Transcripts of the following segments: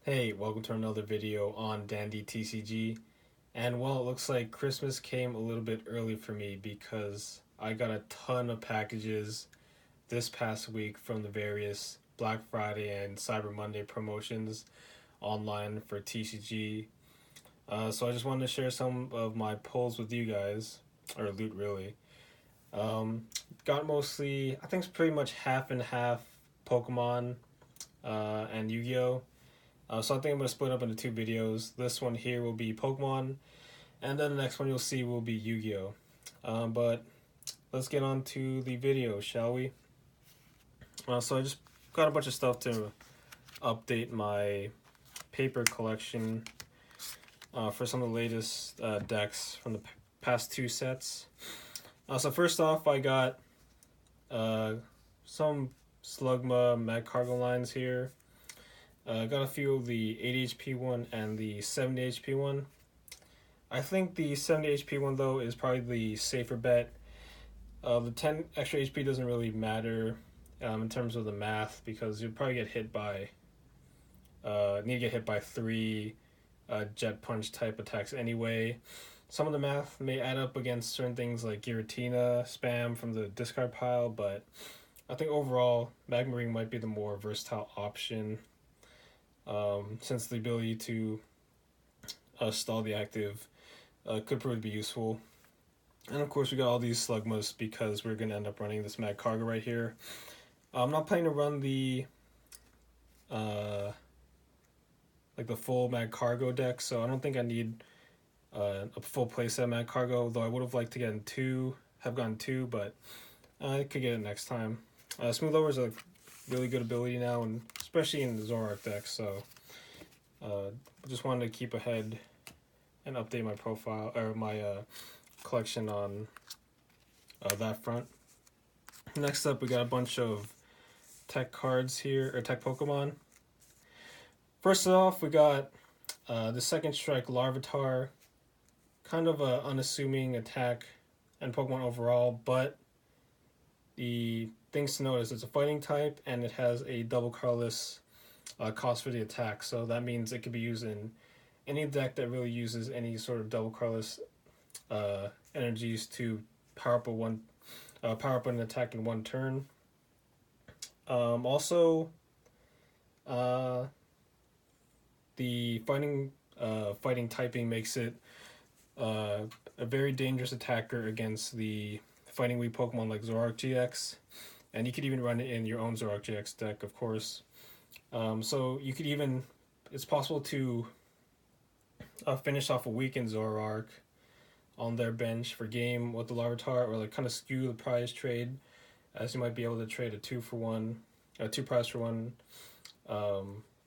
Hey, welcome to another video on Monday TCG. And well, it looks like Christmas came a little bit early for me because I got a ton of packages this past week from the various Black Friday and Cyber Monday promotions online for TCG. So I just wanted to share some of my pulls with you guys, or loot really. Um, Got mostly, I think it's pretty much half and half Pokemon and Yu-Gi-Oh! So I think I'm going to split up into two videos. This one here will be Pokemon, and then the next one you'll see will be Yu-Gi-Oh! But let's get on to the video, shall we? So I just got a bunch of stuff to update my paper collection for some of the latest decks from the past two sets. So first off, I got some Slugma Mag Cargo lines here. Got a few of the 80 HP one and the 70 HP one. I think the 70 HP one, though, is probably the safer bet. The 10 extra HP doesn't really matter in terms of the math because you'll probably get hit by, need to get hit by 3 Jet Punch type attacks anyway. Some of the math may add up against certain things like Giratina spam from the discard pile, but I think overall Magmarine might be the more versatile option. Since the ability to stall the active could prove to be useful. And of course we got all these Slugmas because we're going to end up running this Mag Cargo right here. I'm not planning to run the like the full Mag Cargo deck, so I don't think I need a full playset Mag Cargo, though I would have liked to get have gotten two, but I could get it next time. Smooth Over is a really good ability now, and especially in the Zoroark deck, so just wanted to keep ahead and update my profile or my collection on that front. Next up, we got a bunch of tech cards here, or tech Pokemon. First off, we got the Second Strike Larvitar, kind of a unassuming attack and Pokemon overall, but the things to note is it's a fighting type and it has a double colorless cost for the attack, so that means it could be used in any deck that really uses any sort of double colorless energies to power up an attack in one turn. Also, the fighting typing makes it a very dangerous attacker against the fighting weak Pokemon like Zoroark GX, and you could even run it in your own Zoroark GX deck, of course. So you could even, it's possible to finish off a weakened Zoroark on their bench for game with the Larvitar, or like kind of skew the prize trade, as you might be able to trade a 2 prize for 1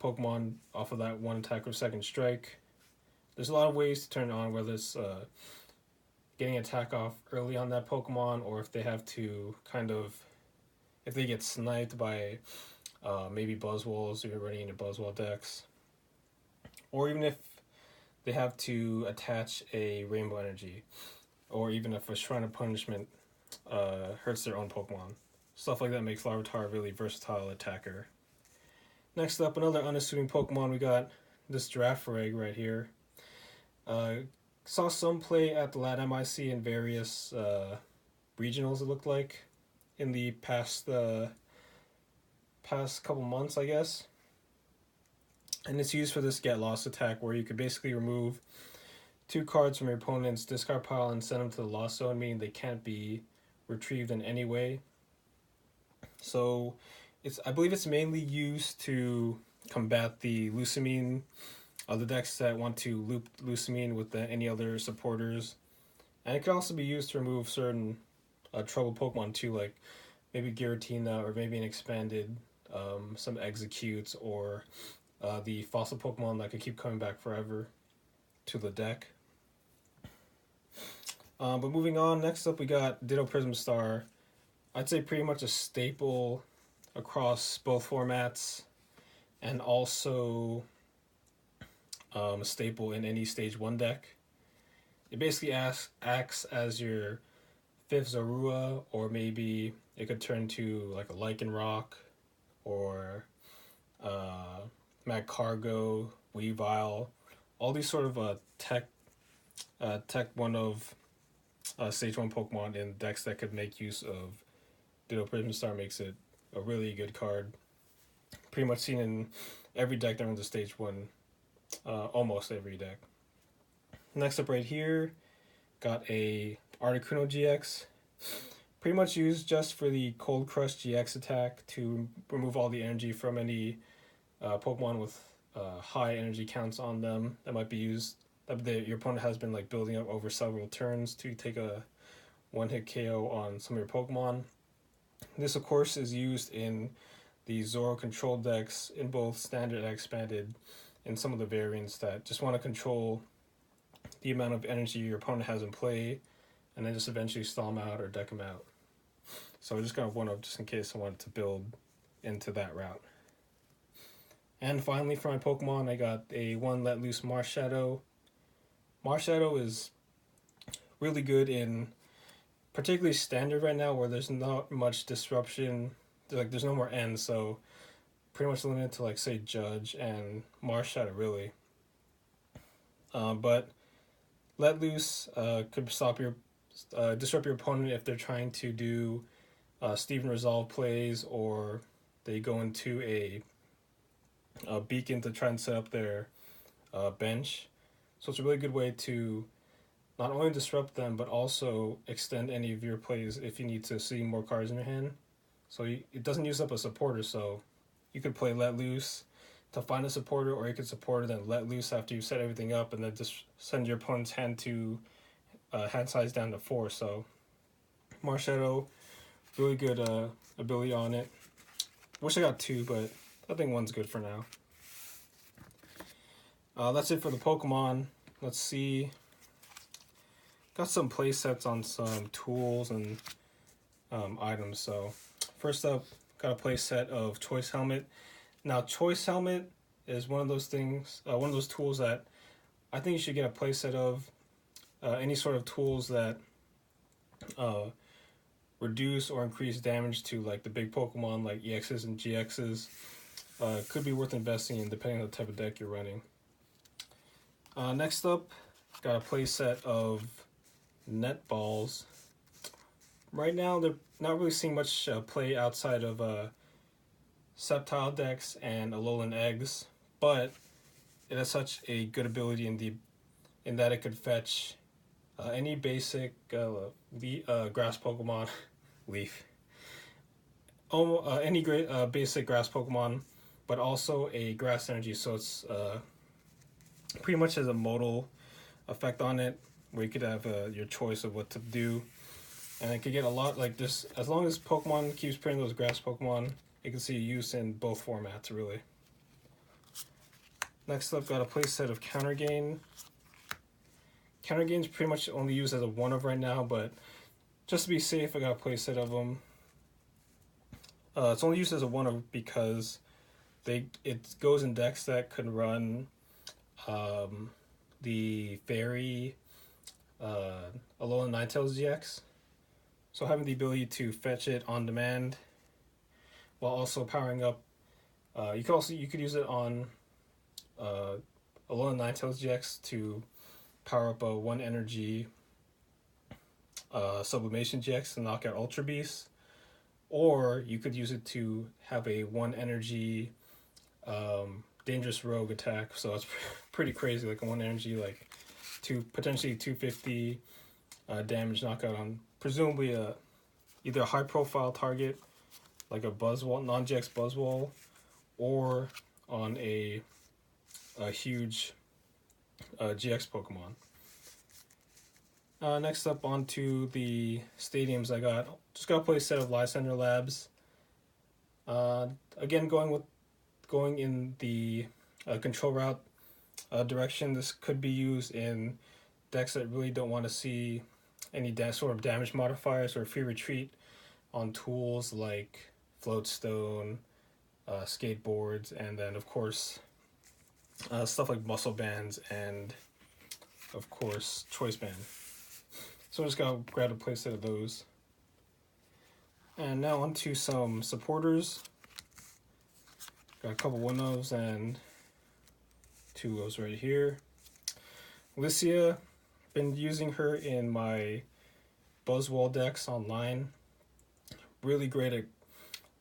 Pokemon off of that one attack or Second Strike. There's a lot of ways to turn it on, whether it's getting attack off early on that Pokemon, or if they have to if they get sniped by maybe Buzzwoles, if you're running into Buzzwole decks, or even if they have to attach a Rainbow Energy, or even if a Shrine of Punishment hurts their own Pokemon. Stuff like that makes Larvitar a really versatile attacker. Next up, another unassuming Pokemon, we got this Girafarig right here. Saw some play at the LAT MIC in various regionals, it looked like, in the past couple months, I guess. And it's used for this Get Lost attack, where you could basically remove 2 cards from your opponent's discard pile and send them to the Lost Zone, meaning they can't be retrieved in any way. So I believe it's mainly used to combat the Lusamine, the decks that want to loop Lusamine with any other supporters. And it can also be used to remove certain trouble Pokemon too, like maybe Giratina, or maybe an expanded, some Executes, or the fossil Pokemon that could keep coming back forever to the deck. But moving on, next up we got Ditto Prism Star. I'd say pretty much a staple across both formats, and also a staple in any Stage 1 deck. It basically acts as your 5th Zorua, or maybe it could turn to like a Lycanroc, or Magcargo, Weavile, all these sort of tech one of stage 1 Pokemon in decks that could make use of Ditto Prism Star makes it a really good card. Pretty much seen in every deck that runs a stage 1, almost every deck. Next up right here, got a Articuno GX. Pretty much used just for the Cold Crush GX attack to remove all the energy from any Pokemon with high energy counts on them that might be used, that your opponent has been like building up over several turns to take a one-hit KO on some of your Pokemon. This of course is used in the Zoro control decks in both standard and expanded, and some of the variants that just want to control the amount of energy your opponent has in play and then just eventually stall them out or deck them out. So I just got one up just in case I wanted to build into that route. And finally for my Pokemon, I got a 1 Let Loose Marshadow. Marshadow is really good in particularly standard right now where there's not much disruption. There's no more ends, so pretty much limited to like say Judge and Marshadow really. But Let Loose could stop your disrupt your opponent if they're trying to do Steven Resolve plays, or they go into a beacon to try and set up their bench. So it's a really good way to not only disrupt them, but also extend any of your plays if you need to see more cards in your hand. So it doesn't use up a supporter, so you could play Let Loose to find a supporter, or you could support it and Let Loose after you set everything up, and then just send your opponent's hand to hand size down to 4. So Marshadow, really good ability on it. Wish I got 2, but I think 1's good for now. That's it for the Pokemon. Let's see. Got some play sets on some tools and items. So first up, got a play set of Choice Helmet. Now Choice Helmet is one of those things, one of those tools that I think you should get a play set of. Any sort of tools that reduce or increase damage to like the big Pokemon like EXs and GXs could be worth investing in depending on the type of deck you're running. Next up, got a play set of Net Balls. Right now, they're not really seeing much play outside of Sceptile decks and Alolan Eggs, but it has such a good ability in that it could fetch any basic grass Pokemon, Leaf. Any great basic grass Pokemon, but also a grass energy, so it's pretty much has a modal effect on it, where you could have your choice of what to do, and it could get a lot like this. As long as Pokemon keeps putting those grass Pokemon, you can see use in both formats really. Next up, got a play set of Counter Gain. Counter Gain's pretty much only used as a 1 of right now, but just to be safe, I got a play set of them. It's only used as a 1 of because it goes in decks that could run the Fairy Alolan Ninetales GX. So having the ability to fetch it on demand while also powering up, you could use it on Alolan Ninetales GX to power up a 1 energy Sublimation GX to knock out Ultra Beast, or you could use it to have a 1 energy Dangerous Rogue attack. So it's pretty crazy, like a 1 energy, like potentially 250 damage knockout on presumably either a high profile target like a Buzzwole, non-GX Buzzwole, or on a huge GX Pokemon. Next up, onto the stadiums, I got a play set of Lysander Labs. Again, going in the control route direction. This could be used in decks that really don't want to see any sort of damage modifiers or free retreat on tools like Floatstone, skateboards, and then of course stuff like muscle bands and of course choice band. So I just gotta grab a playset of those. And now onto some supporters. Got a couple one-ofs and two of those right here. Lycia, been using her in my Buzzwall decks online. Really great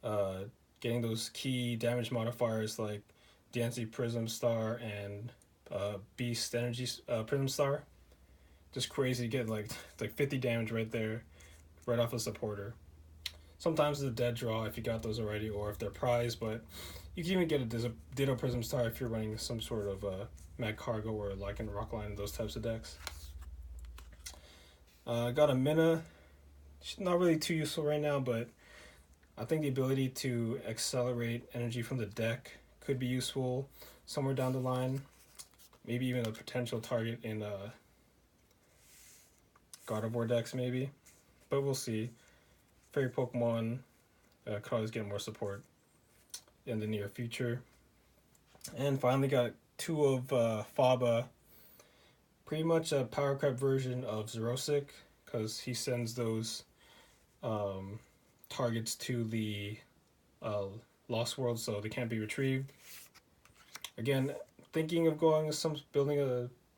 at getting those key damage modifiers like Dancy Prism Star and Beast Energy Prism Star. Just crazy to get like 50 damage right there, right off a supporter. Sometimes it's a dead draw if you got those already or if they're prized, but you can even get a Ditto Prism Star if you're running some sort of Mad Cargo or like in Rockline, those types of decks. Got a Minna. She's not really too useful right now, but I think the ability to accelerate energy from the deck could be useful somewhere down the line. Maybe even a potential target in God of War decks, maybe. But we'll see. Fairy Pokemon could always get more support in the near future. And finally got two of Faba. Pretty much a power creep version of Xerosic, because he sends those targets to the Lost World, so they can't be retrieved. Again, thinking of building some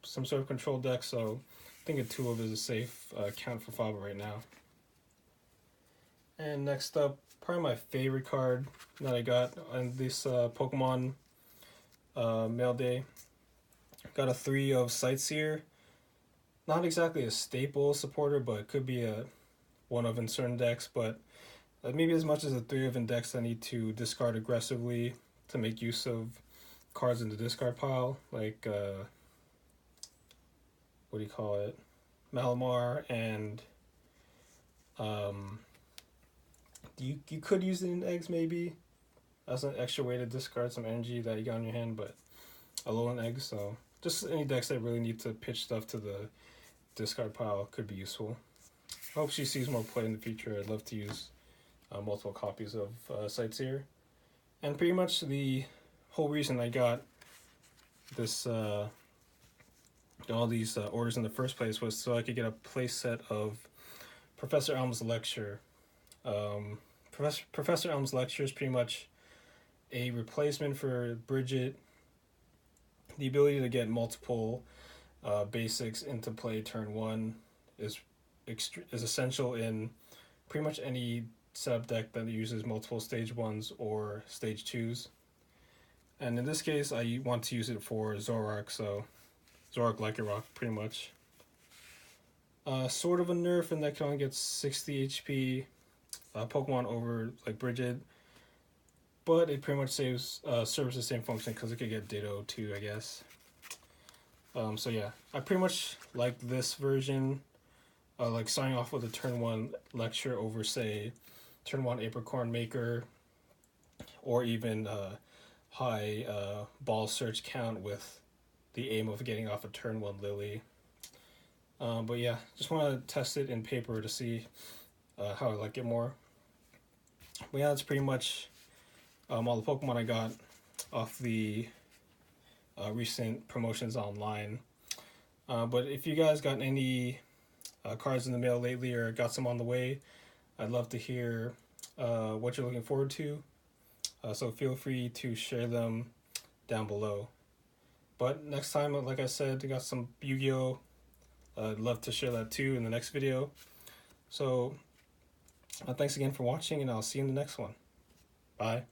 sort of control deck, so I think a 2 of is a safe count for Faba right now. And next up, probably my favorite card that I got on this Pokemon Mail Day. Got a 3 of Sightseer. Not exactly a staple supporter, but it could be a 1 of in certain decks, but maybe as much as a 3 of in decks I need to discard aggressively to make use of cards in the discard pile, like what do you call it? Malamar, and you could use it in eggs maybe as an extra way to discard some energy that you got in your hand, but a low on eggs, so just any decks that really need to pitch stuff to the discard pile could be useful. I hope she sees more play in the future. I'd love to use multiple copies of Sightseer. And pretty much the whole reason I got this all these orders in the first place was so I could get a play set of Professor Elm's Lecture. Professor Elm's Lecture is pretty much a replacement for Bridget. The ability to get multiple basics into play turn 1 is essential in pretty much any setup deck that uses multiple stage 1s or stage 2s. And in this case, I want to use it for Zoroark, so Zoroark Lycanroc, pretty much. Sort of a nerf in that can only get 60 HP Pokemon over like Bridget, but it pretty much serves the same function because it could get Ditto too, I guess. So yeah, I pretty much like this version, like starting off with a turn 1 Lecture over, say, turn 1 Apricorn Maker, or even high ball search count with the aim of getting off a turn 1 Lily. But yeah, just want to test it in paper to see how I like it more. But yeah, that's pretty much all the Pokemon I got off the recent promotions online. But if you guys got any cards in the mail lately or got some on the way, I'd love to hear what you're looking forward to. So feel free to share them down below. But next time, like I said, I got some Yu-Gi-Oh! I'd love to share that too in the next video. So thanks again for watching, and I'll see you in the next one. Bye.